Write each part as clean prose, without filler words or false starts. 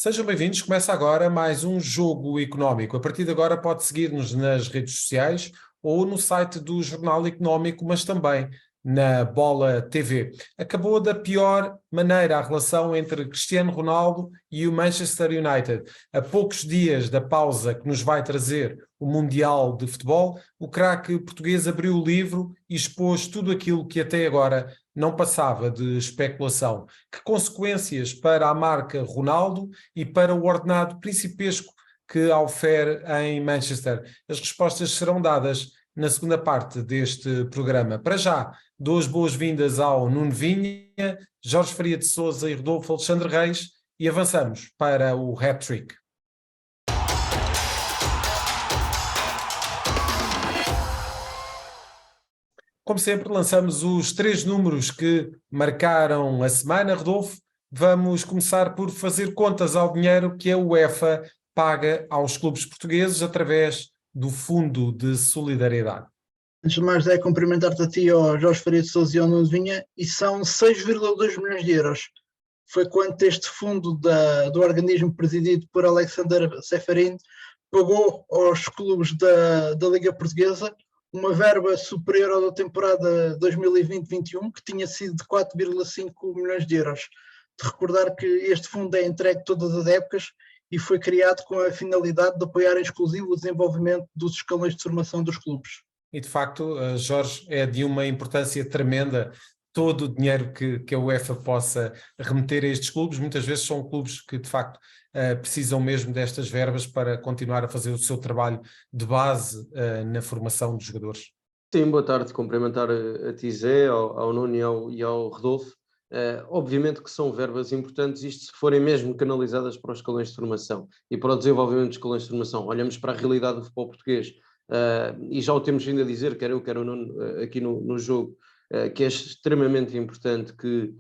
Sejam bem-vindos, começa agora mais um Jogo Económico. A partir de agora pode seguir-nos nas redes sociais ou no site do Jornal Económico, mas também na Bola TV. Acabou da pior maneira a relação entre Cristiano Ronaldo e o Manchester United. A poucos dias da pausa que nos vai trazer o Mundial de Futebol, o craque português abriu o livro e expôs tudo aquilo que até agora não passava de especulação. Que consequências para a marca Ronaldo e para o ordenado principesco que aufere em Manchester? As respostas serão dadas na segunda parte deste programa. Para já, dou as boas-vindas ao Nuno Vinha, Jorge Faria de Sousa e Rodolfo Alexandre Reis e avançamos para o hat-trick. Como sempre, lançamos os 3 números que marcaram a semana. Rodolfo, vamos começar por fazer contas ao dinheiro que a UEFA paga aos clubes portugueses através do Fundo de Solidariedade. Antes de mais, cumprimentar-te a ti, ao Jorge Faria de Sousa e ao Nuno Vinha, e são 6,2 milhões de euros. Foi quanto este fundo do organismo presidido por Alexander Ceferin pagou aos clubes da Liga Portuguesa uma verba superior à da temporada 2020-21, que tinha sido de 4,5 milhões de euros. De recordar que este fundo é entregue todas as épocas e foi criado com a finalidade de apoiar em exclusivo o desenvolvimento dos escalões de formação dos clubes. E de facto, Jorge, é de uma importância tremenda todo o dinheiro que a UEFA possa remeter a estes clubes. Muitas vezes são clubes que de facto precisam mesmo destas verbas para continuar a fazer o seu trabalho de base na formação dos jogadores. Sim, boa tarde, cumprimentar a ti, Zé, ao Nuno e ao Rodolfo. Obviamente que são verbas importantes, isto se forem mesmo canalizadas para os escalões de formação e para o desenvolvimento dos escalões de formação. Olhamos para a realidade do futebol português e já o temos vindo a dizer, quer eu, quer o Nuno, aqui no jogo, que é extremamente importante que,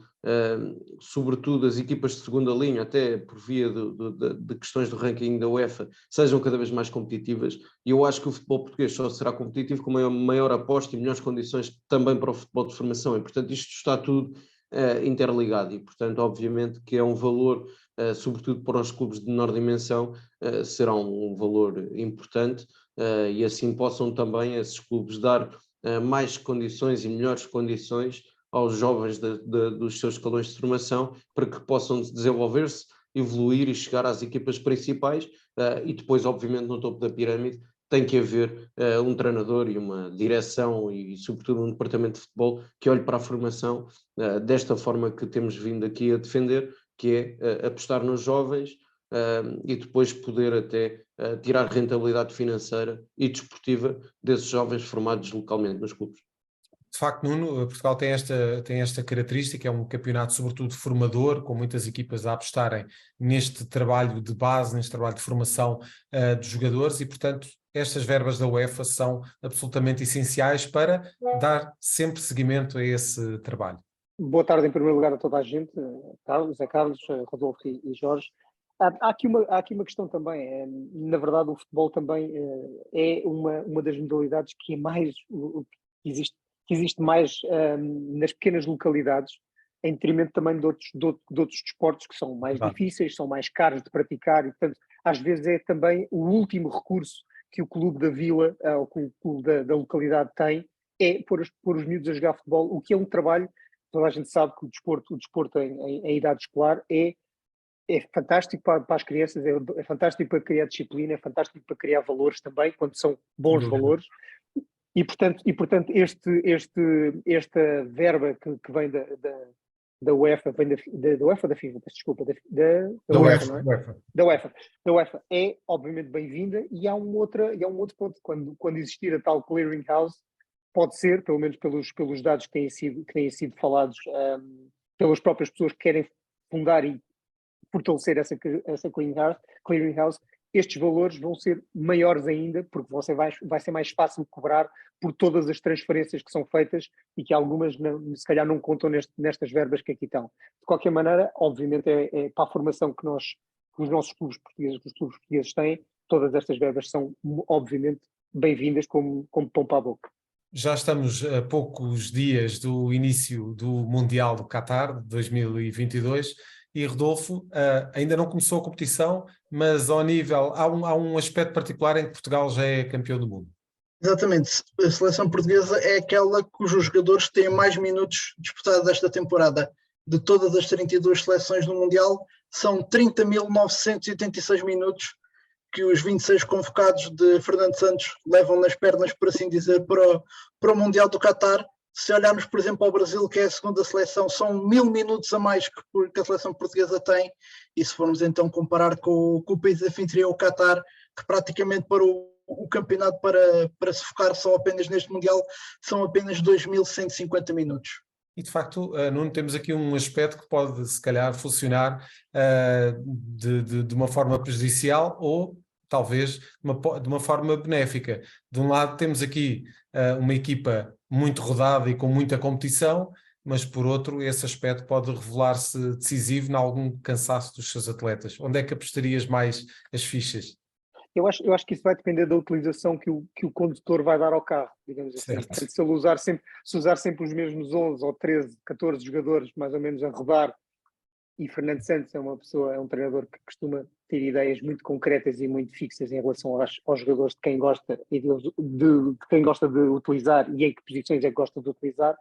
sobretudo, as equipas de segunda linha, até por via de questões do ranking da UEFA, sejam cada vez mais competitivas. E eu acho que o futebol português só será competitivo com uma maior aposta e melhores condições também para o futebol de formação. E, portanto, isto está tudo interligado. E, portanto, obviamente que é um valor, sobretudo para os clubes de menor dimensão, será um valor importante e assim possam também esses clubes dar mais condições e melhores condições aos jovens dos seus escalões de formação para que possam desenvolver-se, evoluir e chegar às equipas principais e depois, obviamente, no topo da pirâmide tem que haver um treinador e uma direção e, sobretudo, um departamento de futebol que olhe para a formação desta forma que temos vindo aqui a defender, que é apostar nos jovens e depois poder até tirar rentabilidade financeira e desportiva desses jovens formados localmente nos clubes. De facto, Nuno, Portugal tem esta característica, é um campeonato sobretudo formador, com muitas equipas a apostarem neste trabalho de base, neste trabalho de formação dos jogadores e, portanto, estas verbas da UEFA são absolutamente essenciais para dar sempre seguimento a esse trabalho. Boa tarde em primeiro lugar a toda a gente, Zé Carlos, Rodolfo e Jorge. Há aqui uma questão também, na verdade o futebol também é uma das modalidades que é mais, que existe mais nas pequenas localidades, em detrimento também de outros desportos que são mais difíceis, são mais caros de praticar e, portanto, às vezes é também o último recurso que o clube da vila ou que o clube da localidade tem, é pôr os miúdos a jogar futebol, o que é um trabalho, toda a gente sabe que o desporto em idade escolar é fantástico para as crianças, é fantástico para criar disciplina, é fantástico para criar valores também, quando são bons valores. E portanto esta verba que vem da UEFA, vem da UEFA, da FIFA, desculpa, da UEFA, não é? Da UEFA é obviamente bem-vinda e há um outro ponto, quando existir a tal clearing house, pode ser, pelo menos pelos dados que têm sido falados pelas próprias pessoas que querem fundar e fortalecer essa clearing house, estes valores vão ser maiores ainda, porque vai ser mais fácil cobrar por todas as transferências que são feitas e que algumas se calhar não contam nestas verbas que aqui estão. De qualquer maneira, obviamente é para a formação que os nossos clubes portugueses têm, todas estas verbas são obviamente bem-vindas como pão para a boca. Já estamos a poucos dias do início do Mundial do Qatar de 2022 E Rodolfo, ainda não começou a competição, mas ao nível, há um aspecto particular em que Portugal já é campeão do mundo. Exatamente, a seleção portuguesa é aquela cujos jogadores têm mais minutos disputados esta temporada. De todas as 32 seleções do Mundial, são 30.986 minutos que os 26 convocados de Fernando Santos levam nas pernas, por assim dizer, para o Mundial do Qatar. Se olharmos, por exemplo, ao Brasil, que é a segunda seleção, são 1000 minutos a mais que a seleção portuguesa tem, e se formos então comparar com o país anfitrião, o Qatar, que praticamente para o campeonato para se focar só apenas neste Mundial, são apenas 2150 minutos. E de facto, Nuno, temos aqui um aspecto que pode se calhar funcionar de uma forma prejudicial ou talvez de uma forma benéfica. De um lado temos aqui uma equipa muito rodada e com muita competição, mas por outro esse aspecto pode revelar-se decisivo em algum cansaço dos seus atletas. Onde é que apostarias mais as fichas? Eu acho que isso vai depender da utilização que o condutor vai dar ao carro, digamos assim. Portanto, se ele usar sempre os mesmos 11 ou 13, 14 jogadores mais ou menos a rodar, e Fernando Santos é um treinador que costuma ter ideias muito concretas e muito fixas em relação aos jogadores de quem gosta e de quem gosta de utilizar e em que posições é que gosta de utilizar,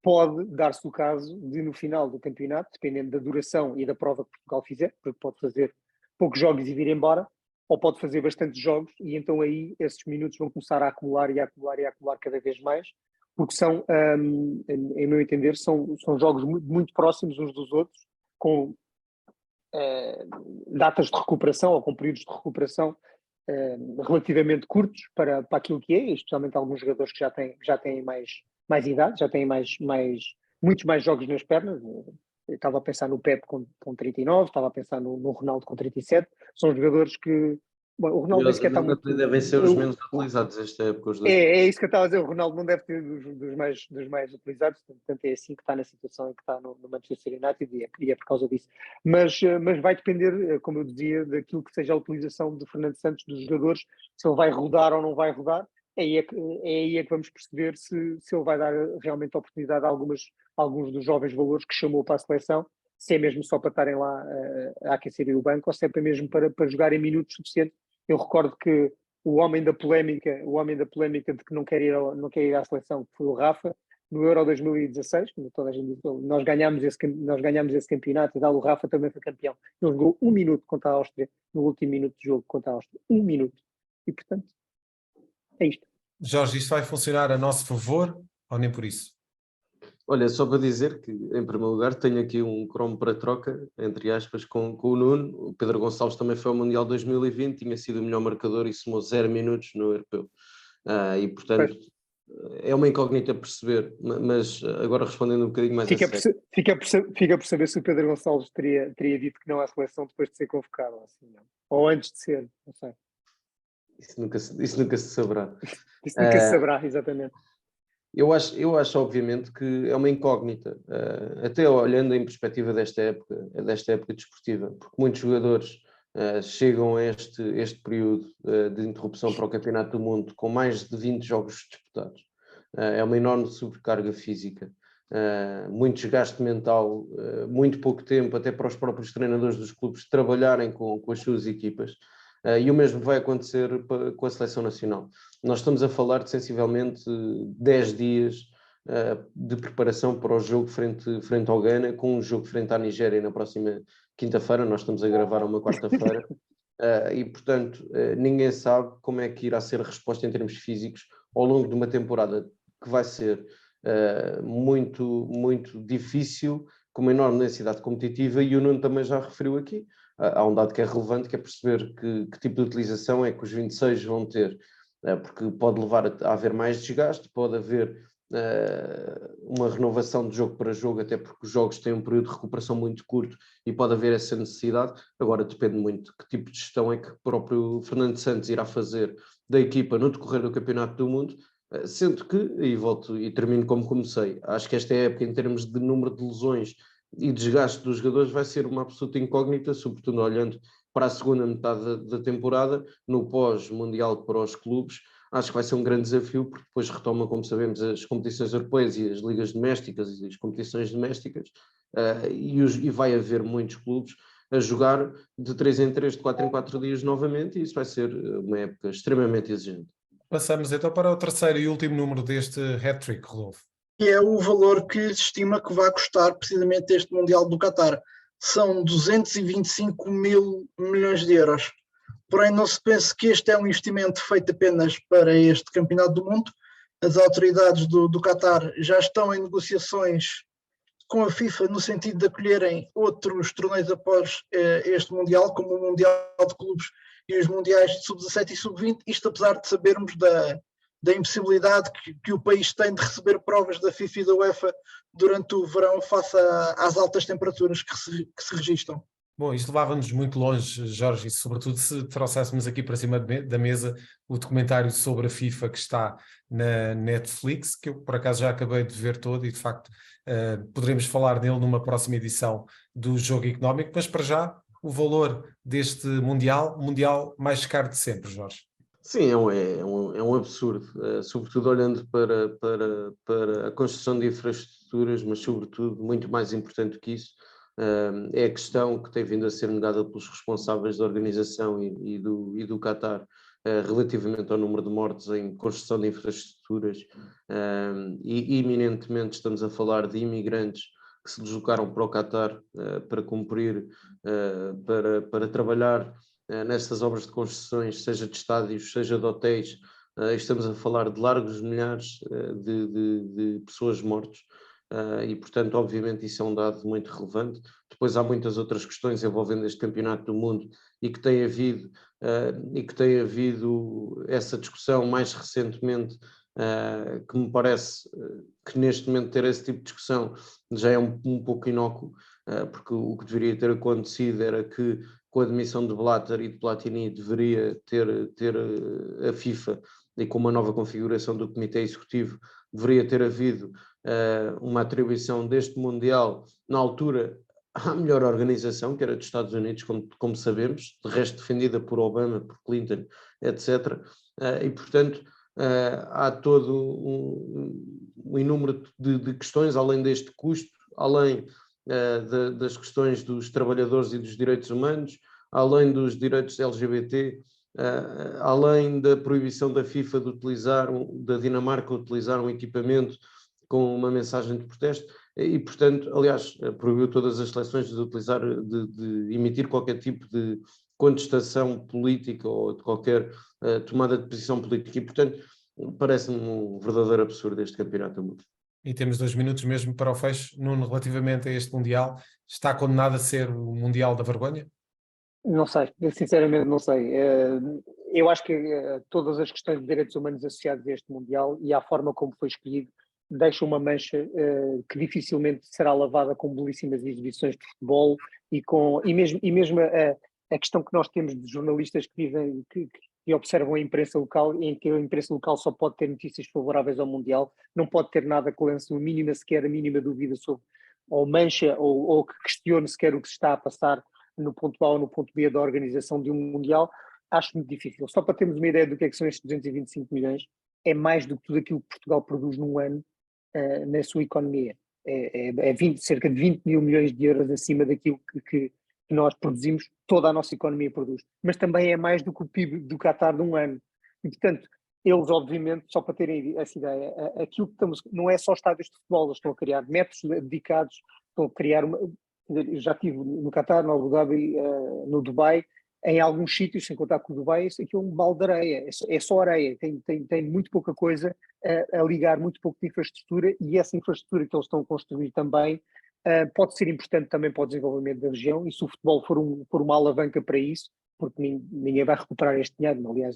pode dar-se o caso de no final do campeonato, dependendo da duração e da prova que Portugal fizer, porque pode fazer poucos jogos e vir embora, ou pode fazer bastantes jogos, e então aí esses minutos vão começar a acumular e a acumular e a acumular cada vez mais, porque são, em meu entender, são jogos muito, muito próximos uns dos outros, com datas de recuperação ou com períodos de recuperação relativamente curtos para aquilo que é, especialmente alguns jogadores que já têm mais idade, já têm muitos mais jogos nas pernas. Eu estava a pensar no Pepe com 39, estava a pensar no Ronaldo com 37, são jogadores que... Bom, o Ronaldo nem sequer está muito... Devem ser os menos utilizados esta época. É isso que eu estava a dizer, o Ronaldo não deve ser dos mais utilizados, portanto é assim que está na situação em que está no Manchester United e é por causa disso. Mas vai depender, como eu dizia, daquilo que seja a utilização de Fernando Santos, dos jogadores, se ele vai rodar ou não vai rodar. É aí que vamos perceber se ele vai dar realmente a oportunidade a alguns dos jovens valores que chamou para a seleção, se é mesmo só para estarem lá a aquecerem o banco ou se é mesmo para jogarem minutos suficientes. Eu recordo que o homem da polémica de que não quer ir à seleção foi o Rafa, no Euro 2016, quando toda a gente disse, nós ganhámos esse campeonato e o Rafa também foi campeão. Ele jogou 1 minuto contra a Áustria, no último minuto de jogo contra a Áustria. 1 minuto. E, portanto, é isto. Jorge, isto vai funcionar a nosso favor ou nem por isso? Olha, só para dizer que, em primeiro lugar, tenho aqui um cromo para troca, entre aspas, com o Nuno. O Pedro Gonçalves também foi ao Mundial 2020, tinha sido o melhor marcador e somou 0 minutos no Europeu. E, portanto, é uma incógnita a perceber, mas agora respondendo um bocadinho mais fica por saber se o Pedro Gonçalves teria dito que não à seleção depois de ser convocado, assim, não? Ou antes de ser, não sei. Isso nunca se saberá. Isso nunca se saberá, exatamente. Eu acho obviamente que é uma incógnita, até olhando em perspectiva desta época desportiva, porque muitos jogadores chegam a este período de interrupção para o Campeonato do Mundo com mais de 20 jogos disputados. É uma enorme sobrecarga física, muito desgaste mental, muito pouco tempo até para os próprios treinadores dos clubes trabalharem com as suas equipas. E o mesmo vai acontecer com a Seleção Nacional. Nós estamos a falar de sensivelmente 10 dias de preparação para o jogo frente ao Ghana, com um jogo frente à Nigéria na próxima quinta-feira. Nós estamos a gravar uma quarta-feira e, portanto, ninguém sabe como é que irá ser a resposta em termos físicos ao longo de uma temporada que vai ser muito, muito difícil, com uma enorme densidade competitiva, e o Nuno também já referiu aqui. Há um dado que é relevante, que é perceber que tipo de utilização é que os 26 vão ter, porque pode levar a haver mais desgaste, pode haver uma renovação de jogo para jogo, até porque os jogos têm um período de recuperação muito curto e pode haver essa necessidade. Agora depende muito de que tipo de gestão é que o próprio Fernando Santos irá fazer da equipa no decorrer do Campeonato do Mundo, sendo que, e volto e termino como comecei, acho que esta época, em termos de número de lesões e desgaste dos jogadores, vai ser uma absoluta incógnita, sobretudo olhando para a segunda metade da temporada, no pós-mundial para os clubes. Acho que vai ser um grande desafio, porque depois retoma, como sabemos, as competições europeias e as ligas domésticas e as competições domésticas, e vai haver muitos clubes a jogar de 3 em 3, de 4 em 4 dias novamente, e isso vai ser uma época extremamente exigente. Passamos então para o terceiro e último número deste hat-trick, Rodolfo. Que é o valor que se estima que vai custar precisamente este Mundial do Qatar. São 225 mil milhões de euros. Porém, não se pense que este é um investimento feito apenas para este Campeonato do Mundo. As autoridades do Qatar já estão em negociações com a FIFA no sentido de acolherem outros torneios após este Mundial, como o Mundial de Clubes e os Mundiais de Sub-17 e Sub-20, isto apesar de sabermos da impossibilidade que o país tem de receber provas da FIFA e da UEFA durante o verão face às altas temperaturas que se registram. Bom, isto levava-nos muito longe, Jorge, e sobretudo se trouxéssemos aqui para cima da mesa o documentário sobre a FIFA que está na Netflix, que eu por acaso já acabei de ver todo e de facto poderemos falar nele numa próxima edição do Jogo Económico, mas para já o valor deste Mundial mais caro de sempre, Jorge. Sim, é um absurdo, sobretudo olhando para a construção de infraestruturas, mas sobretudo, muito mais importante que isso, é a questão que tem vindo a ser negada pelos responsáveis da organização e do Qatar relativamente ao número de mortes em construção de infraestruturas, e eminentemente estamos a falar de imigrantes que se deslocaram para o Qatar para cumprir, para trabalhar nestas obras de construções, seja de estádios, seja de hotéis. Estamos a falar de largos milhares de pessoas mortas. E, portanto, obviamente isso é um dado muito relevante. Depois há muitas outras questões envolvendo este Campeonato do Mundo e que tem havido essa discussão mais recentemente, que me parece que neste momento ter esse tipo de discussão já é um pouco inócuo, porque o que deveria ter acontecido era que com a admissão de Blatter e de Platini deveria ter a FIFA, e com uma nova configuração do Comitê Executivo, deveria ter havido uma atribuição deste Mundial, na altura, à melhor organização, que era dos Estados Unidos, como sabemos, de resto defendida por Obama, por Clinton, etc. E, portanto, há todo um inúmero de questões, além deste custo, além das questões dos trabalhadores e dos direitos humanos, além dos direitos LGBT, além da proibição da FIFA da Dinamarca utilizar um equipamento com uma mensagem de protesto, e portanto, aliás, proibiu todas as seleções de emitir qualquer tipo de contestação política ou de qualquer tomada de posição política, e portanto parece-me um verdadeiro absurdo este campeonato do mundo. E temos 2 minutos mesmo para o fecho. Nuno, relativamente a este Mundial, está condenado a ser o Mundial da vergonha? Não sei, eu sinceramente não sei. Eu acho que todas as questões de direitos humanos associadas a este Mundial e à forma como foi escolhido deixam uma mancha que dificilmente será lavada com belíssimas exibições de futebol e mesmo a questão que nós temos de jornalistas que dizem que observam a imprensa local, em que a imprensa local só pode ter notícias favoráveis ao Mundial, não pode ter nada que lance a mínima dúvida sobre, ou mancha, ou que questione sequer o que se está a passar no ponto A ou no ponto B da organização de um Mundial. Acho muito difícil. Só para termos uma ideia do que é que são estes 225 milhões, é mais do que tudo aquilo que Portugal produz num ano na sua economia. Cerca de 20 mil milhões de euros acima daquilo que nós produzimos, toda a nossa economia produz. Mas também é mais do que o PIB do Qatar de um ano. E, portanto, eles, obviamente, só para terem essa ideia, aquilo que estamos, não é só estádios de futebol, eles estão a criar métodos dedicados, estão a criar eu já estive no Qatar, no Abu Dhabi, no Dubai, em alguns sítios, sem contar com o Dubai, aquilo é um balde de areia, é só areia, tem muito pouca coisa a ligar, muito pouco de infraestrutura, e essa infraestrutura que eles estão a construir também pode ser importante também para o desenvolvimento da região, e se o futebol for uma alavanca para isso, porque ninguém vai recuperar este dinheiro, aliás,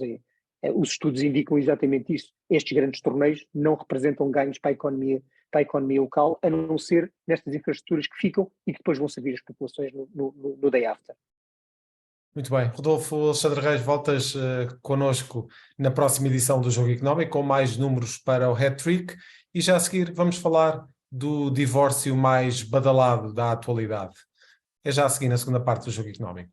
os estudos indicam exatamente isso, estes grandes torneios não representam ganhos para a economia local, a não ser nestas infraestruturas que ficam e que depois vão servir as populações no day after. Muito bem. Rodolfo Alexandre Reis, voltas connosco na próxima edição do Jogo Económico com mais números para o hat-trick, e já a seguir vamos falar do divórcio mais badalado da atualidade. É já a seguir na segunda parte do Jogo Económico.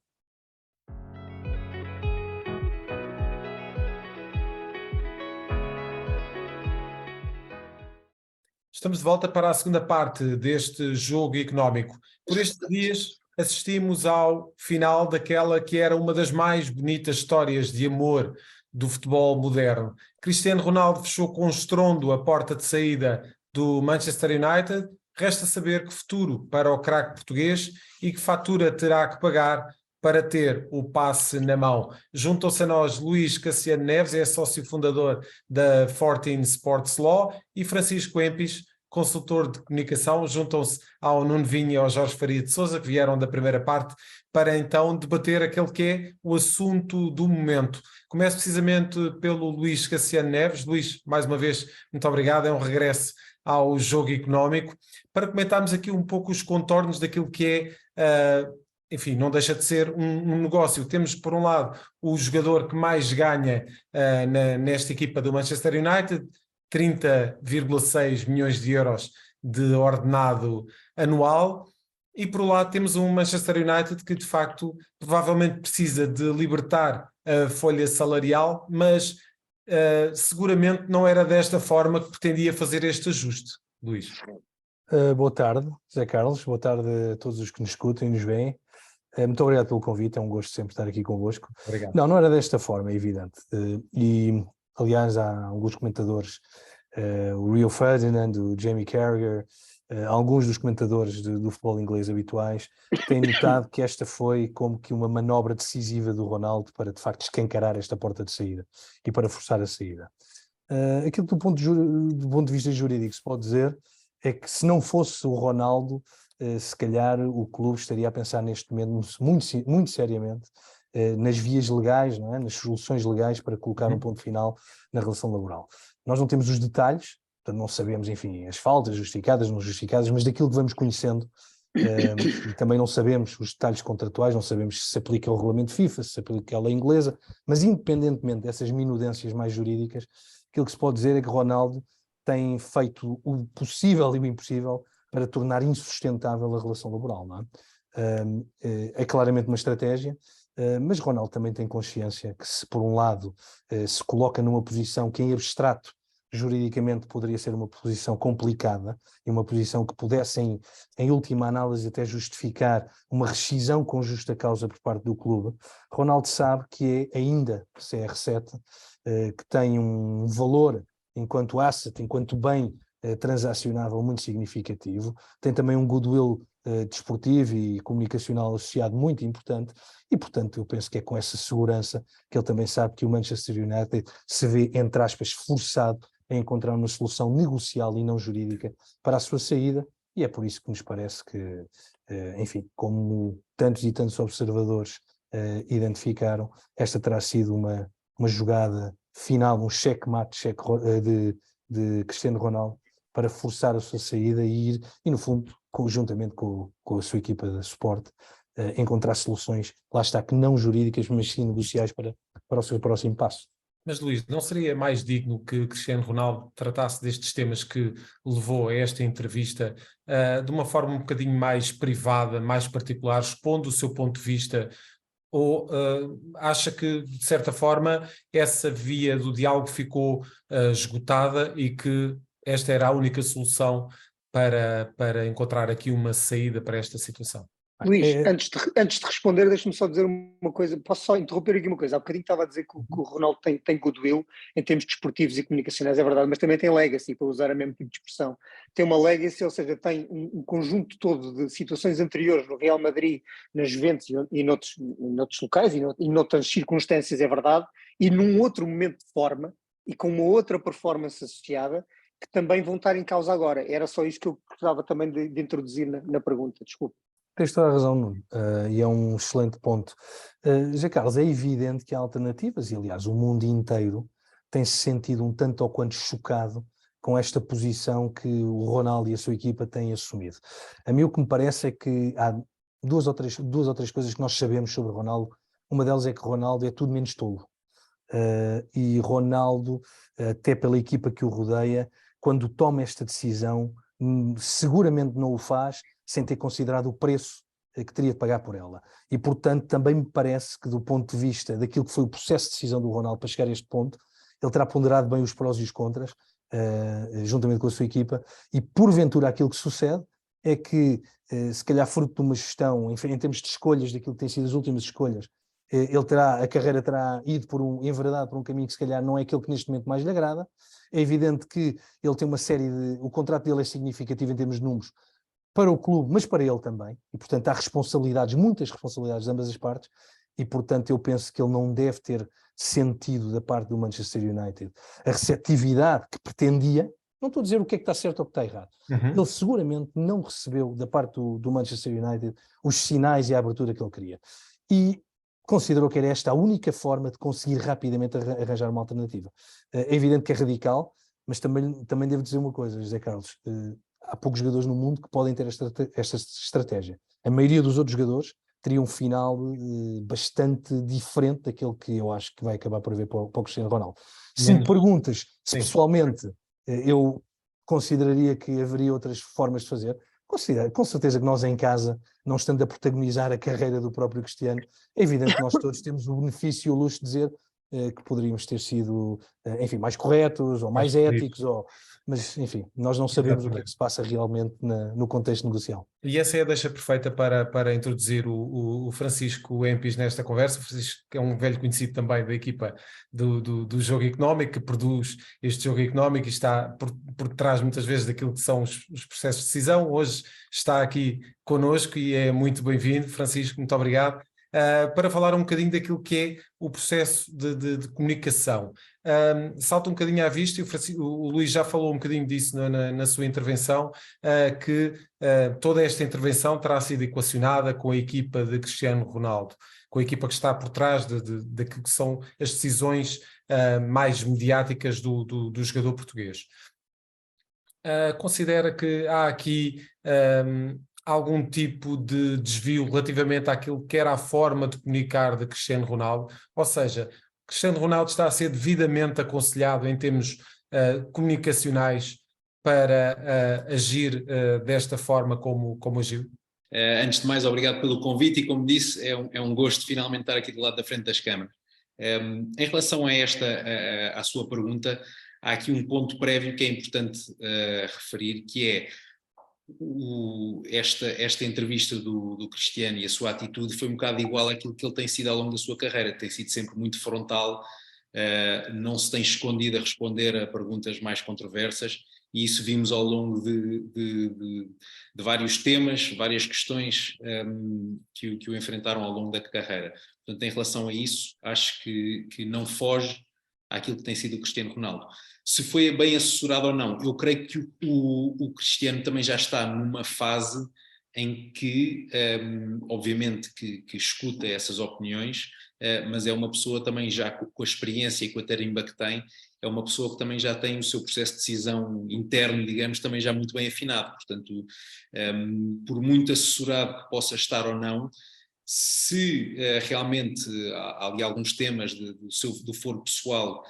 Estamos de volta para a segunda parte deste jogo económico. Por estes dias assistimos ao final daquela que era uma das mais bonitas histórias de amor do futebol moderno. Cristiano Ronaldo fechou com estrondo a porta de saída do Manchester United. Resta saber que futuro para o craque português e que fatura terá que pagar para ter o passe na mão. Juntam-se a nós Luís Cassiano Neves, é sócio fundador da 14 Sports Law, e Francisco Empis, consultor de comunicação. Juntam-se ao Nuno Vinha e ao Jorge Faria de Sousa, que vieram da primeira parte, para então debater aquele que é o assunto do momento. Começo precisamente pelo Luís Cassiano Neves. Luís, mais uma vez, muito obrigado, é um regresso ao jogo económico, para comentarmos aqui um pouco os contornos daquilo que é... enfim, não deixa de ser um negócio. Temos, por um lado, o jogador que mais ganha nesta equipa do Manchester United, 30,6 milhões de euros de ordenado anual, e por um lado temos um Manchester United que, de facto, provavelmente precisa de libertar a folha salarial, mas seguramente não era desta forma que pretendia fazer este ajuste. Luís. Boa tarde, José Carlos, boa tarde a todos os que nos escutam e nos veem. Muito obrigado pelo convite, é um gosto sempre estar aqui convosco. Obrigado. Não era desta forma, é evidente. E, aliás, há alguns comentadores, o Rio Ferdinand, o Jamie Carragher, alguns dos comentadores do futebol inglês habituais, têm notado que esta foi como que uma manobra decisiva do Ronaldo para, de facto, escancarar esta porta de saída e para forçar a saída. Aquilo que do ponto de vista jurídico se pode dizer é que, se não fosse o Ronaldo, se calhar o clube estaria a pensar neste momento muito seriamente nas vias legais, não é? Nas soluções legais para colocar um ponto final na relação laboral. Nós não temos os detalhes, portanto não sabemos, enfim, as faltas justificadas, não justificadas, mas daquilo que vamos conhecendo, e também não sabemos os detalhes contratuais, não sabemos se aplica o regulamento FIFA, se aplica a lei inglesa, mas independentemente dessas minudências mais jurídicas, aquilo que se pode dizer é que Ronaldo tem feito o possível e o impossível para tornar insustentável a relação laboral, não é? É claramente uma estratégia, mas Ronaldo também tem consciência que, se por um lado se coloca numa posição que em abstrato juridicamente poderia ser uma posição complicada e uma posição que pudesse em última análise até justificar uma rescisão com justa causa por parte do clube, Ronaldo sabe que é ainda CR7, que tem um valor enquanto asset, enquanto bem transacionável muito significativo, tem também um goodwill desportivo e comunicacional associado muito importante, e portanto eu penso que é com essa segurança que ele também sabe que o Manchester United se vê, entre aspas, forçado a encontrar uma solução negocial e não jurídica para a sua saída, e é por isso que nos parece que, enfim, como tantos e tantos observadores identificaram, esta terá sido uma jogada final, um checkmate de Cristiano Ronaldo para forçar a sua saída e ir, e no fundo, conjuntamente com a sua equipa de suporte, encontrar soluções, lá está, que não jurídicas, mas sim negociais para o seu próximo passo. Mas, Luís, não seria mais digno que Cristiano Ronaldo tratasse destes temas que levou a esta entrevista de uma forma um bocadinho mais privada, mais particular, expondo o seu ponto de vista, ou acha que, de certa forma, essa via do diálogo ficou esgotada e que esta era a única solução para encontrar aqui uma saída para esta situação? Luís, antes de responder, deixa-me só dizer uma coisa. Posso só interromper aqui uma coisa? Há bocadinho estava a dizer que o Ronaldo tem goodwill em termos desportivos e comunicacionais, é verdade, mas também tem legacy, para usar a mesmo tipo de expressão. Tem uma legacy, ou seja, tem um conjunto todo de situações anteriores no Real Madrid, na Juventus e noutros locais e noutras circunstâncias, é verdade, e num outro momento de forma e com uma outra performance associada, que também vão estar em causa agora. Era só isso que eu gostava também de introduzir na pergunta, desculpe. Tens toda a razão, Nuno, e é um excelente ponto. José Carlos, é evidente que há alternativas, e aliás o mundo inteiro tem-se sentido um tanto ou quanto chocado com esta posição que o Ronaldo e a sua equipa têm assumido. A mim o que me parece é que há duas ou três coisas que nós sabemos sobre Ronaldo. Uma delas é que Ronaldo é tudo menos tolo. E Ronaldo, até pela equipa que o rodeia, quando toma esta decisão, seguramente não o faz sem ter considerado o preço que teria de pagar por ela. E, portanto, também me parece que, do ponto de vista daquilo que foi o processo de decisão do Ronaldo para chegar a este ponto, ele terá ponderado bem os prós e os contras, juntamente com a sua equipa, e porventura aquilo que sucede é que, se calhar fruto de uma gestão, em termos de escolhas, daquilo que têm sido as últimas escolhas, a carreira terá ido enveredado por um caminho que se calhar não é aquele que neste momento mais lhe agrada. É evidente que ele tem o contrato dele é significativo em termos de números para o clube, mas para ele também, e portanto há responsabilidades, muitas responsabilidades de ambas as partes, e portanto eu penso que ele não deve ter sentido da parte do Manchester United a receptividade que pretendia. Não estou a dizer o que é que está certo ou o que está errado. Ele seguramente não recebeu da parte do Manchester United os sinais e a abertura que ele queria. E considerou que era esta a única forma de conseguir rapidamente arranjar uma alternativa. É evidente que é radical, mas também devo dizer uma coisa, José Carlos. Há poucos jogadores no mundo que podem ter esta estratégia. A maioria dos outros jogadores teria um final bastante diferente daquele que eu acho que vai acabar por haver para o Cristiano Ronaldo. Se me perguntas se pessoalmente eu consideraria que haveria outras formas de fazer, considero, com certeza que nós em casa, não estando a protagonizar a carreira do próprio Cristiano, é evidente que nós todos temos o benefício e o luxo de dizer que poderíamos ter sido, enfim, mais corretos ou mais éticos, mas enfim, nós não sabemos o que é que se passa realmente no contexto negocial. E essa é a deixa perfeita para introduzir o Francisco Empis nesta conversa. O Francisco é um velho conhecido também da equipa do Jogo Económico, que produz este Jogo Económico e está por trás muitas vezes daquilo que são os processos de decisão. Hoje está aqui connosco e é muito bem-vindo. Francisco, muito obrigado. Para falar um bocadinho daquilo que é o processo de comunicação. Salta um bocadinho à vista, e o Luís já falou um bocadinho disso na sua intervenção, que toda esta intervenção terá sido equacionada com a equipa de Cristiano Ronaldo, com a equipa que está por trás daquilo que são as decisões mais mediáticas do jogador português. Considera que há aqui algum tipo de desvio relativamente àquilo que era a forma de comunicar de Cristiano Ronaldo? Ou seja, Cristiano Ronaldo está a ser devidamente aconselhado em termos comunicacionais para agir desta forma como agiu? Antes de mais, obrigado pelo convite e, como disse, é um gosto finalmente estar aqui do lado da frente das câmaras. Em relação à sua pergunta, há aqui um ponto prévio que é importante referir, que é esta entrevista do Cristiano e a sua atitude foi um bocado igual àquilo que ele tem sido ao longo da sua carreira, tem sido sempre muito frontal, não se tem escondido a responder a perguntas mais controversas, e isso vimos ao longo de vários temas, várias questões que o enfrentaram ao longo da carreira. Portanto, em relação a isso, acho que não foge àquilo que tem sido o Cristiano Ronaldo. Se foi bem assessorado ou não, eu creio que o Cristiano também já está numa fase em que, obviamente, que escuta essas opiniões, mas é uma pessoa também já com a experiência e com a tarimba que tem, é uma pessoa que também já tem o seu processo de decisão interno, digamos, também já muito bem afinado. Portanto, por muito assessorado que possa estar ou não, se realmente há ali alguns temas do foro pessoal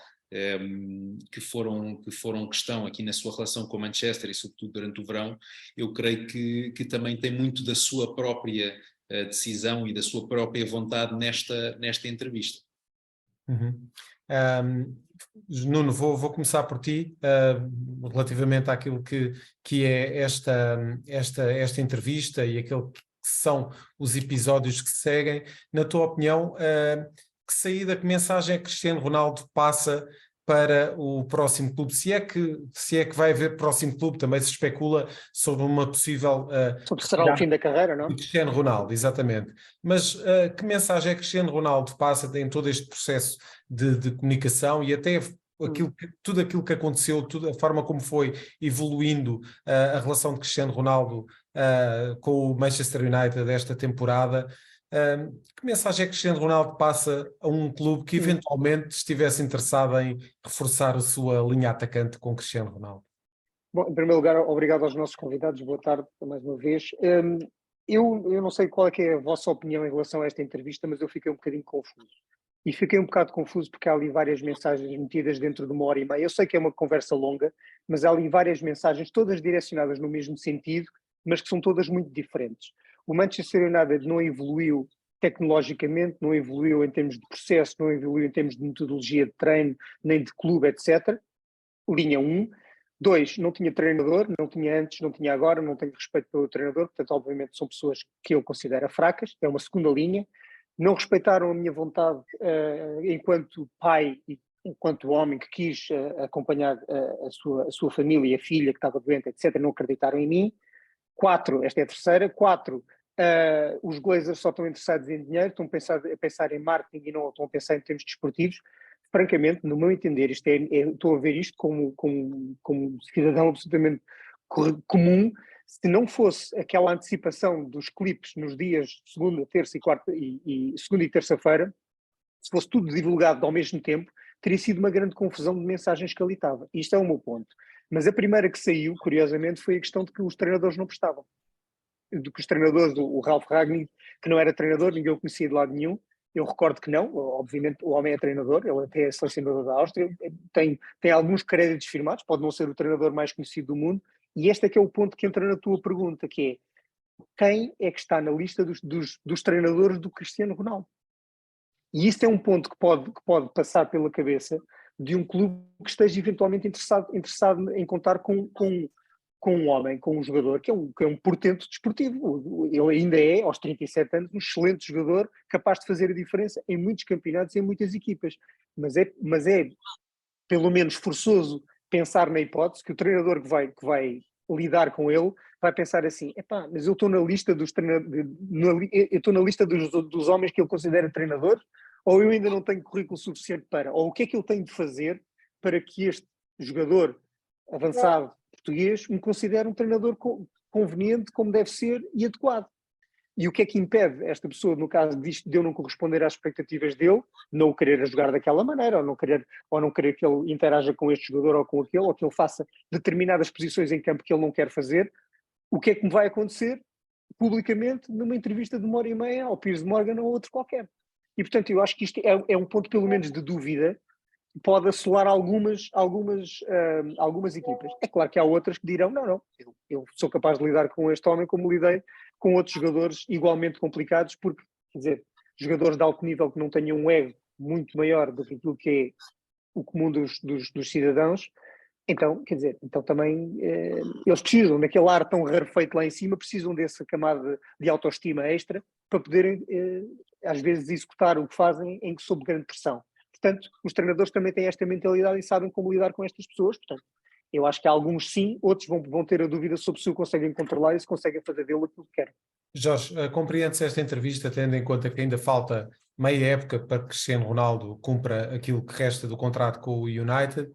que foram questão aqui na sua relação com o Manchester e sobretudo durante o verão, eu creio que também tem muito da sua própria decisão e da sua própria vontade nesta entrevista. Nuno, vou começar por ti, relativamente àquilo que é esta entrevista e aquilo que são os episódios que seguem. Na tua opinião, que mensagem é que Cristiano Ronaldo passa para o próximo clube? Se é que vai haver próximo clube, também se especula sobre uma possível... sobre será o fim da carreira, não? Cristiano Ronaldo, exatamente. Mas que mensagem é que Cristiano Ronaldo passa em todo este processo de comunicação e até tudo aquilo que aconteceu, toda a forma como foi evoluindo a relação de Cristiano Ronaldo com o Manchester United desta temporada? Que mensagem é que Cristiano Ronaldo passa a um clube que eventualmente estivesse interessado em reforçar a sua linha atacante com Cristiano Ronaldo? Bom, em primeiro lugar, obrigado aos nossos convidados, boa tarde mais uma vez. Eu não sei qual é que é a vossa opinião em relação a esta entrevista, mas eu fiquei um bocadinho confuso. E fiquei um bocado confuso porque há ali várias mensagens metidas dentro de 1h30. Eu sei que é uma conversa longa, mas há ali várias mensagens, todas direcionadas no mesmo sentido, mas que são todas muito diferentes. O Manchester United não evoluiu tecnologicamente, não evoluiu em termos de processo, não evoluiu em termos de metodologia de treino, nem de clube, etc. Linha 1. 2, não tinha treinador, não tinha antes, não tinha agora, não tenho respeito pelo treinador, portanto, obviamente, são pessoas que eu considero fracas, é uma segunda linha. Não respeitaram a minha vontade enquanto pai e enquanto homem que quis acompanhar a sua família e a filha que estava doente, etc., não acreditaram em mim. 4, esta é a terceira. 4, os Glazers só estão interessados em dinheiro, estão a pensar em marketing e não estão a pensar em termos desportivos. Francamente, no meu entender, estou a ver isto como cidadão absolutamente comum. Se não fosse aquela antecipação dos clipes nos dias segunda, terça e segunda e terça-feira, se fosse tudo divulgado ao mesmo tempo, teria sido uma grande confusão de mensagens que ali estava. Isto é o meu ponto. Mas a primeira que saiu, curiosamente, foi a questão de que os treinadores não prestavam. De que os treinadores, o Ralf Rangnick, que não era treinador, ninguém o conhecia de lado nenhum. Eu recordo que não, obviamente o homem é treinador, ele até é selecionador da Áustria, tem alguns créditos firmados, pode não ser o treinador mais conhecido do mundo, e este é que é o ponto que entra na tua pergunta, que é, quem é que está na lista dos treinadores do Cristiano Ronaldo? E isso é um ponto que pode passar pela cabeça de um clube que esteja eventualmente interessado em contar com um homem, com um jogador que é um portento desportivo. Ele ainda é, aos 37 anos, um excelente jogador, capaz de fazer a diferença em muitos campeonatos e em muitas equipas. Mas é pelo menos forçoso pensar na hipótese que o treinador que vai lidar com ele vai pensar assim, mas eu estou na lista dos dos homens que ele considera treinadores, ou eu ainda não tenho currículo suficiente para, ou o que é que eu tenho de fazer para que este jogador avançado português me considere um treinador conveniente, como deve ser e adequado. E o que é que impede esta pessoa, no caso disto, de eu não corresponder às expectativas dele, não o querer jogar daquela maneira, ou não querer que ele interaja com este jogador ou com aquele, ou que ele faça determinadas posições em campo que ele não quer fazer? O que é que me vai acontecer publicamente numa entrevista de 1h30 ao Piers Morgan ou outro qualquer? E, portanto, eu acho que isto é um ponto, pelo menos, de dúvida, que pode assolar algumas equipas. É claro que há outras que dirão, não, eu sou capaz de lidar com este homem como lidei com outros jogadores igualmente complicados, porque, quer dizer, jogadores de alto nível que não tenham um ego muito maior do que aquilo que é o comum dos cidadãos, então, quer dizer, então também eles precisam, naquele ar tão rarefeito lá em cima, precisam dessa camada de autoestima extra para poderem, às vezes, executar o que fazem sob grande pressão. Portanto, os treinadores também têm esta mentalidade e sabem como lidar com estas pessoas. Portanto, eu acho que alguns sim, outros vão ter a dúvida sobre se o conseguem controlar e se conseguem fazer dele aquilo que querem. Jorge, compreende-se esta entrevista tendo em conta que ainda falta meia época para que Cristiano Ronaldo cumpra aquilo que resta do contrato com o United,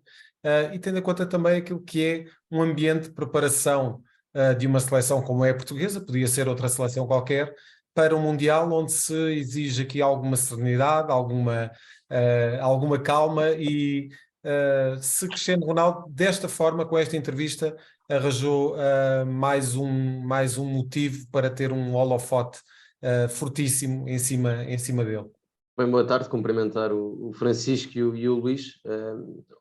e tendo em conta também aquilo que é um ambiente de preparação de uma seleção como é a portuguesa, podia ser outra seleção qualquer, para um Mundial onde se exige aqui alguma serenidade, alguma calma e se Cristiano Ronaldo, desta forma, com esta entrevista, arranjou mais um motivo para ter um holofote fortíssimo em cima dele. Bem, boa tarde, cumprimentar o Francisco e o Luís.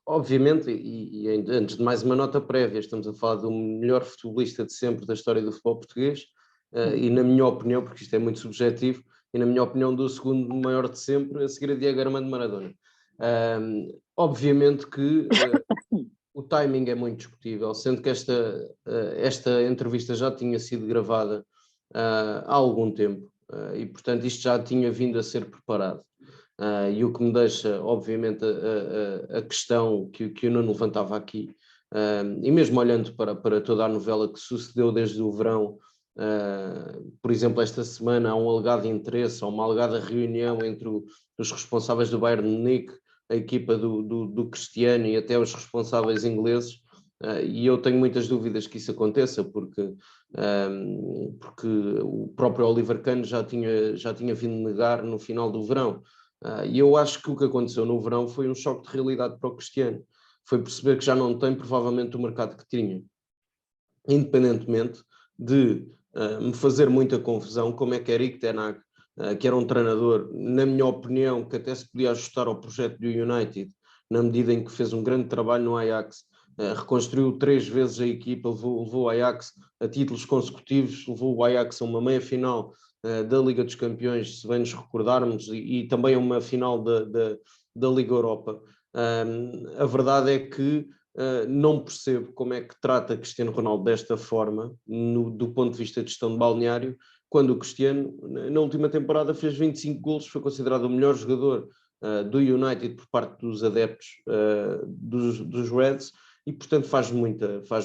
Obviamente, e antes de mais uma nota prévia, estamos a falar do melhor futebolista de sempre da história do futebol português, e na minha opinião, porque isto é muito subjetivo, e na minha opinião do segundo maior de sempre, a seguir a Diego Armando Maradona. Obviamente que o timing é muito discutível, sendo que esta entrevista já tinha sido gravada há algum tempo, e portanto isto já tinha vindo a ser preparado. E o que me deixa, obviamente, a questão que o Nuno levantava aqui, e mesmo olhando para toda a novela que sucedeu desde o verão, por exemplo, esta semana há um alegado interesse, há uma alegada reunião entre os responsáveis do Bayern de Munique, a equipa do Cristiano e até os responsáveis ingleses, e eu tenho muitas dúvidas que isso aconteça, porque o próprio Oliver Kahn já tinha vindo negar no final do verão, e eu acho que o que aconteceu no verão foi um choque de realidade para o Cristiano, foi perceber que já não tem provavelmente o mercado que tinha, independentemente de me fazer muita confusão como é que Erik ten Hag, que era um treinador, na minha opinião, que até se podia ajustar ao projeto do United, na medida em que fez um grande trabalho no Ajax, reconstruiu 3 vezes a equipa, levou o Ajax a títulos consecutivos, levou o Ajax a uma meia-final da Liga dos Campeões, se bem nos recordarmos, e também a uma final da Liga Europa. A verdade é que não percebo como é que trata Cristiano Ronaldo desta forma, do ponto de vista de gestão de balneário, quando o Cristiano, na última temporada, fez 25 golos, foi considerado o melhor jogador do United por parte dos adeptos dos Reds, e portanto faz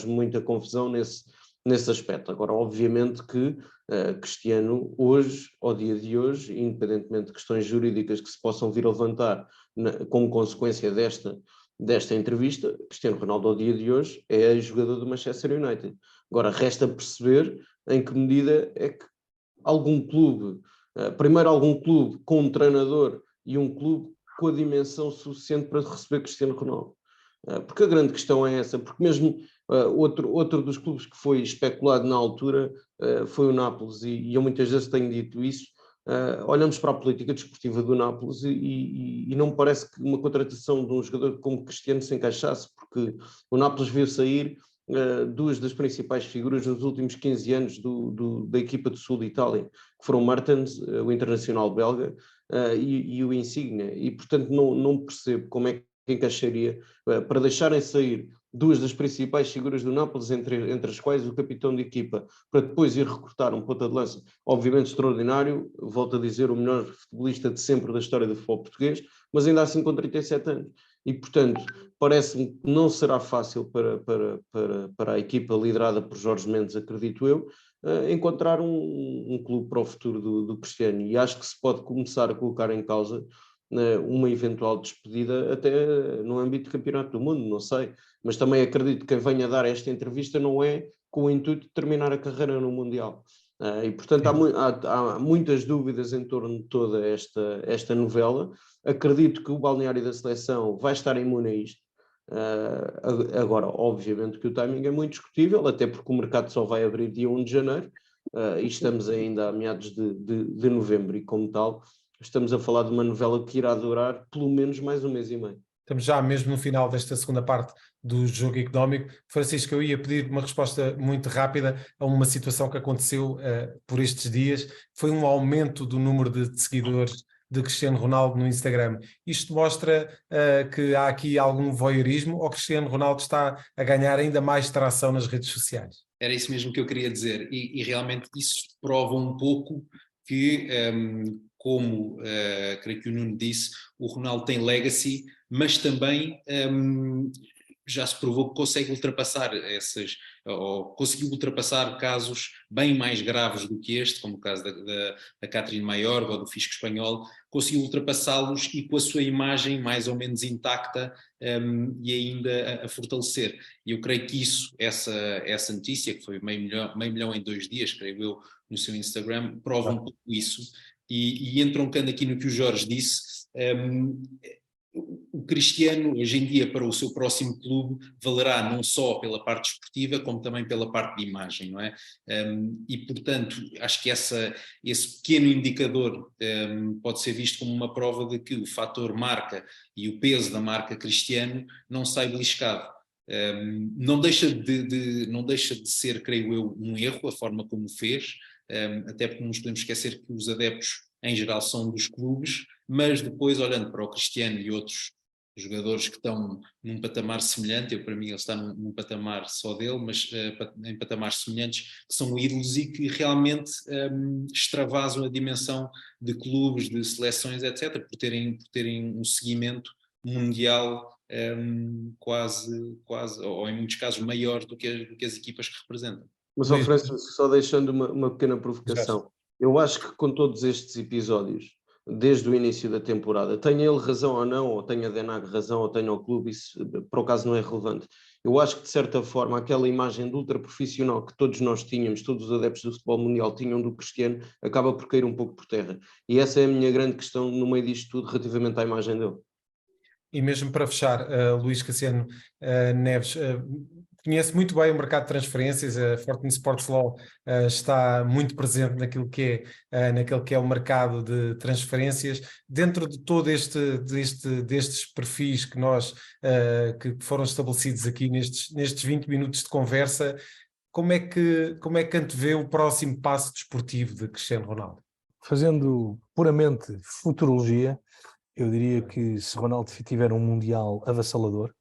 muita confusão nesse aspecto. Agora, obviamente que Cristiano hoje, ao dia de hoje, independentemente de questões jurídicas que se possam vir a levantar como consequência desta entrevista, Cristiano Ronaldo ao dia de hoje é jogador do Manchester United. Agora, resta perceber em que medida é que algum clube, primeiro algum clube com um treinador e um clube com a dimensão suficiente para receber Cristiano Ronaldo. Porque a grande questão é essa, porque mesmo outro dos clubes que foi especulado na altura foi o Nápoles, e eu muitas vezes tenho dito isso. Olhamos para a política desportiva do Nápoles e não me parece que uma contratação de um jogador como Cristiano se encaixasse, porque o Nápoles viu sair duas das principais figuras nos últimos 15 anos da equipa do sul de Itália, que foram Mertens, o internacional belga, e o Insigne, e portanto não percebo como é que encaixaria para deixarem sair duas das principais figuras do Nápoles, entre as quais o capitão de equipa, para depois ir recrutar um ponta de lança, obviamente extraordinário, volto a dizer, o melhor futebolista de sempre da história do futebol português, mas ainda assim com 37 anos. E, portanto, parece-me que não será fácil para a equipa liderada por Jorge Mendes, acredito eu, encontrar um clube para o futuro do Cristiano. E acho que se pode começar a colocar em causa uma eventual despedida até no âmbito do Campeonato do Mundo, não sei. Mas também acredito que quem venha dar esta entrevista não é com o intuito de terminar a carreira no Mundial. E, portanto, há muitas dúvidas em torno de toda esta novela. Acredito que o balneário da seleção vai estar imune a isto. Agora, obviamente que o timing é muito discutível, até porque o mercado só vai abrir dia 1 de janeiro, e estamos ainda a meados de novembro, e como tal, estamos a falar de uma novela que irá durar pelo menos mais um mês e meio. Estamos já mesmo no final desta segunda parte do jogo económico. Francisco, eu ia pedir uma resposta muito rápida a uma situação que aconteceu por estes dias. Foi um aumento do número de seguidores de Cristiano Ronaldo no Instagram. Isto mostra que há aqui algum voyeurismo, ou Cristiano Ronaldo está a ganhar ainda mais tração nas redes sociais? Era isso mesmo que eu queria dizer, e realmente isso prova um pouco que, como creio que o Nuno disse, o Ronaldo tem legacy, mas também já se provou que consegue ultrapassar conseguiu ultrapassar casos bem mais graves do que este, como o caso da Catherine Mayorga ou do Fisco Espanhol, conseguiu ultrapassá-los e com a sua imagem mais ou menos intacta e ainda a fortalecer. E eu creio que essa notícia, que foi meio milhão em 2 dias, creio eu, no seu Instagram, prova um pouco isso. E entroncando aqui no que o Jorge disse, o Cristiano, hoje em dia, para o seu próximo clube, valerá não só pela parte desportiva, como também pela parte de imagem, não é? E, portanto, acho que esse pequeno indicador pode ser visto como uma prova de que o fator marca e o peso da marca Cristiano não sai beliscado. Não deixa de ser, creio eu, um erro, a forma como o fez, até porque não nos podemos esquecer que os adeptos, em geral, são dos clubes, mas depois, olhando para o Cristiano e outros jogadores que estão num patamar semelhante, para mim ele está num patamar só dele, mas em patamares semelhantes, que são ídolos e que realmente extravasam a dimensão de clubes, de seleções, etc., por terem um seguimento mundial quase, ou em muitos casos maior do que as equipas que representam. Mas, Francisco, só deixando uma pequena provocação, eu acho que com todos estes episódios, desde o início da temporada, tenha ele razão ou não, ou tenha a Denag razão, ou tenha o clube, isso por acaso não é relevante. Eu acho que, de certa forma, aquela imagem de ultra profissional que todos nós tínhamos, todos os adeptos do futebol mundial tinham do Cristiano, acaba por cair um pouco por terra. E essa é a minha grande questão no meio disto tudo, relativamente à imagem dele. E mesmo para fechar, Luís Cassiano Neves, conhece muito bem o mercado de transferências, a Fortnite Sports Law está muito presente naquilo que é o mercado de transferências. Dentro de todo destes perfis que que foram estabelecidos aqui nestes 20 minutos de conversa, como é que antevê o próximo passo desportivo de Cristiano Ronaldo? Fazendo puramente futurologia, eu diria que se Ronaldo tiver um Mundial avassalador,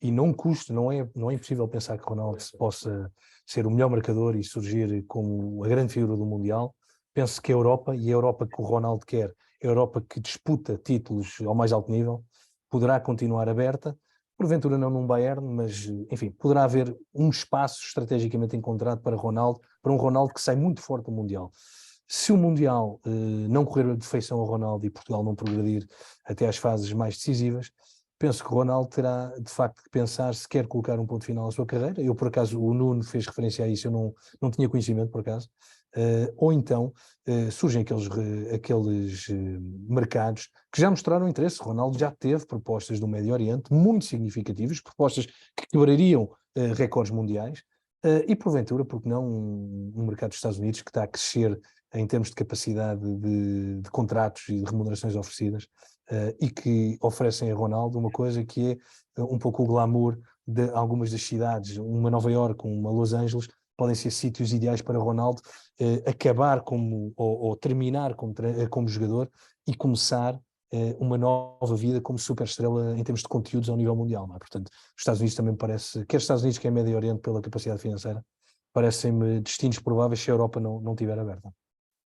e não custa, não é impossível pensar que Ronaldo possa ser o melhor marcador e surgir como a grande figura do Mundial. Penso que a Europa, e a Europa que o Ronaldo quer, a Europa que disputa títulos ao mais alto nível, poderá continuar aberta, porventura não num Bayern, mas, enfim, poderá haver um espaço estrategicamente encontrado para um Ronaldo que sai muito forte do Mundial. Se o Mundial não correr de feição ao Ronaldo e Portugal não progredir até às fases mais decisivas, penso que o Ronaldo terá, de facto, que pensar se quer colocar um ponto final à sua carreira. Eu, por acaso, o Nuno fez referência a isso, eu não tinha conhecimento, por acaso. Ou então surgem aqueles mercados que já mostraram interesse. O Ronaldo já teve propostas do Médio Oriente muito significativas, propostas que quebrariam recordes mundiais, e porventura, porque não um mercado dos Estados Unidos que está a crescer em termos de capacidade de contratos e de remunerações oferecidas, e que oferecem a Ronaldo uma coisa que é um pouco o glamour de algumas das cidades. Uma Nova Iorque, uma Los Angeles, podem ser sítios ideais para Ronaldo acabar ou terminar como jogador e começar uma nova vida como superestrela em termos de conteúdos ao nível mundial. Não é? Portanto, os Estados Unidos também parece, quer os Estados Unidos, quer Médio Oriente, pela capacidade financeira, parecem-me destinos prováveis se a Europa não estiver aberta.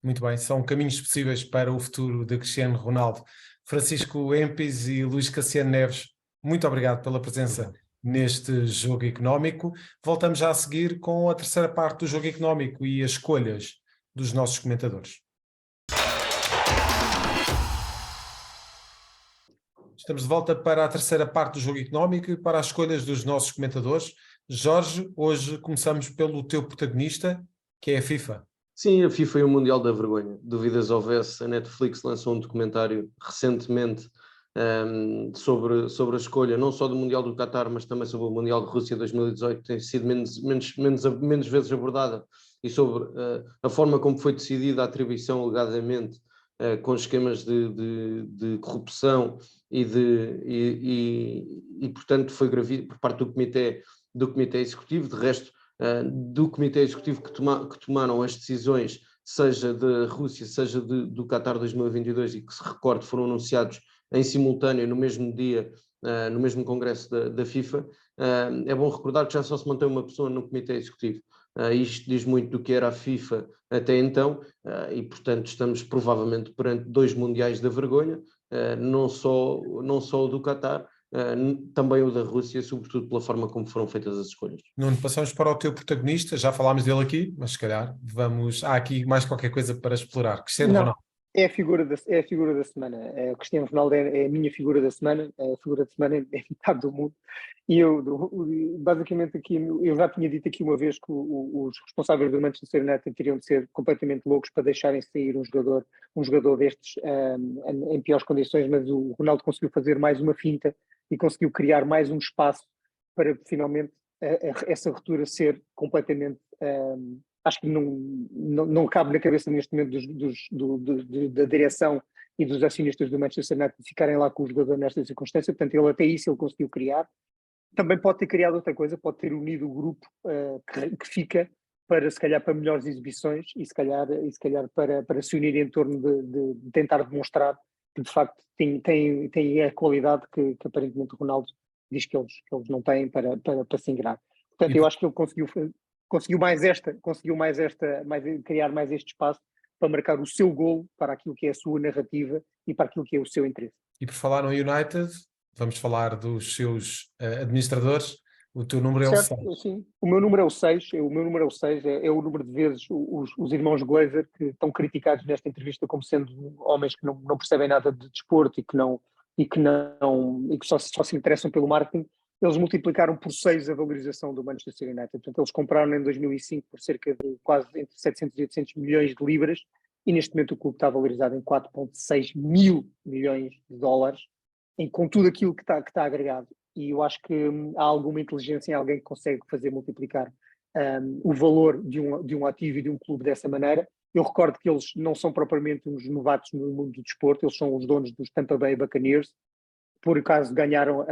Muito bem, são caminhos possíveis para o futuro de Cristiano Ronaldo. Francisco Empis e Luís Cassiano Neves, muito obrigado pela presença neste Jogo Económico. Voltamos já a seguir com a terceira parte do Jogo Económico e as escolhas dos nossos comentadores. Estamos de volta para a terceira parte do Jogo Económico e para as escolhas dos nossos comentadores. Jorge, hoje começamos pelo teu protagonista, que é a FIFA. Sim, a FIFA e o Mundial da Vergonha. Dúvidas houvesse, a Netflix lançou um documentário recentemente sobre a escolha, não só do Mundial do Qatar, mas também sobre o Mundial de Rússia 2018, que tem sido menos vezes abordada, e sobre a forma como foi decidida a atribuição alegadamente com esquemas de corrupção e portanto foi gravíssimo por parte do Comitê Executivo. De resto, do Comitê Executivo que tomaram as decisões, seja da Rússia, seja do Qatar 2022, e que, se recorde, foram anunciados em simultâneo no mesmo dia, no mesmo congresso da FIFA. É bom recordar que já só se mantém uma pessoa no Comitê Executivo. Isto diz muito do que era a FIFA até então, e portanto estamos provavelmente perante 2 mundiais da vergonha, não só o do Qatar, também o da Rússia, sobretudo pela forma como foram feitas as escolhas. Nuno, passamos para o teu protagonista, já falámos dele aqui, mas se calhar há aqui mais qualquer coisa para explorar. Cristiano Ronaldo. É a figura da semana. O Cristiano Ronaldo é a minha figura da semana, é a figura da semana em metade do mundo. E eu, basicamente, aqui, eu já tinha dito aqui uma vez que os responsáveis do Manchester United teriam de ser completamente loucos para deixarem sair um jogador destes em piores condições, mas o Ronaldo conseguiu fazer mais uma finta e conseguiu criar mais um espaço para finalmente essa ruptura ser completamente... acho que não cabe na cabeça neste momento da direção e dos acionistas do Manchester United ficarem lá com o jogador nesta circunstância. Portanto, ele conseguiu criar. Também pode ter criado outra coisa, pode ter unido o grupo que fica para, se calhar, para melhores exibições e se calhar para se unir em torno de tentar demonstrar que, de facto, tem a qualidade que aparentemente o Ronaldo diz que eles não têm para se ingrar. Portanto, eu acho que ele conseguiu criar mais este espaço para marcar o seu golo, para aquilo que é a sua narrativa e para aquilo que é o seu interesse. E por falar no United, vamos falar dos seus administradores. O teu número é o 6. Sim, o meu número é o 6. É o número de vezes os irmãos Glazer, que estão criticados nesta entrevista como sendo homens que não percebem nada de desporto e que só se interessam pelo marketing. Eles multiplicaram por 6 a valorização do Manchester United. Portanto, eles compraram em 2005 por cerca de quase entre 700 e 800 milhões de libras, e neste momento o clube está valorizado em 4,6 mil milhões de dólares, com tudo aquilo que está agregado. E eu acho que há alguma inteligência em alguém que consegue fazer multiplicar o valor de um ativo e de um clube dessa maneira. Eu recordo que eles não são propriamente uns novatos no mundo do desporto, eles são os donos dos Tampa Bay Buccaneers. Por acaso ganharam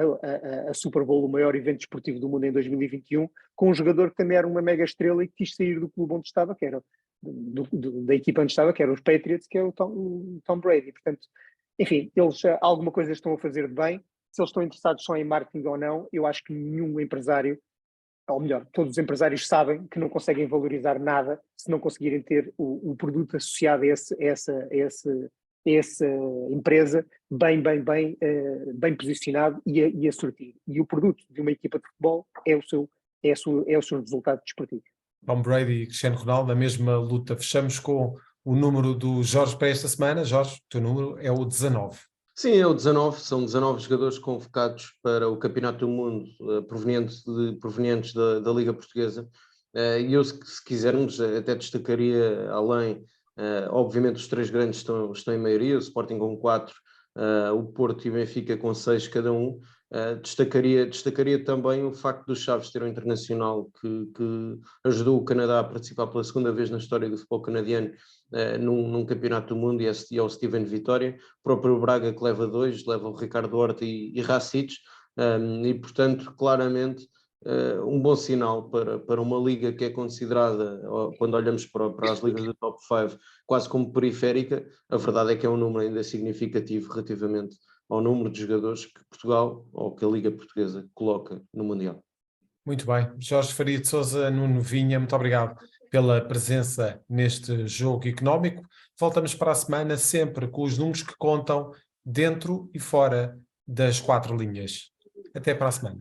a Super Bowl, o maior evento desportivo do mundo em 2021, com um jogador que também era uma mega estrela e que quis sair do clube onde estava, que era da equipa onde estava, que era os Patriots, que é o Tom Brady. Portanto, enfim, eles alguma coisa estão a fazer de bem. se eles estão interessados só em marketing ou não, eu acho que nenhum empresário, ou melhor, todos os empresários sabem que não conseguem valorizar nada se não conseguirem ter o produto associado a essa empresa bem posicionado e assertivo. E o produto de uma equipa de futebol é o seu resultado desportivo. Tom Brady e Cristiano Ronaldo na mesma luta. Fechamos com o número do Jorge para esta semana. Jorge, o teu número é o 19. Sim, é o 19, são 19 jogadores convocados para o Campeonato do Mundo, provenientes da Liga Portuguesa, e eu, se quisermos, até destacaria além, obviamente os 3 grandes estão em maioria, o Sporting com 4, o Porto e o Benfica com 6 cada um. Destacaria também o facto do Chaves ter um internacional que ajudou o Canadá a participar pela segunda vez na história do futebol canadiano num campeonato do mundo, e é o Steven Vitória, o próprio Braga que leva 2, leva o Ricardo Horta e Racic, e portanto claramente um bom sinal para uma liga que é considerada, quando olhamos para as ligas do top 5, quase como periférica. A verdade é que é um número ainda significativo relativamente ao número de jogadores que Portugal, ou que a Liga Portuguesa, coloca no Mundial. Muito bem. Jorge Faria de Sousa, Nuno Vinha, muito obrigado pela presença neste jogo económico. Voltamos para a semana sempre com os números que contam dentro e fora das 4 linhas. Até para a semana.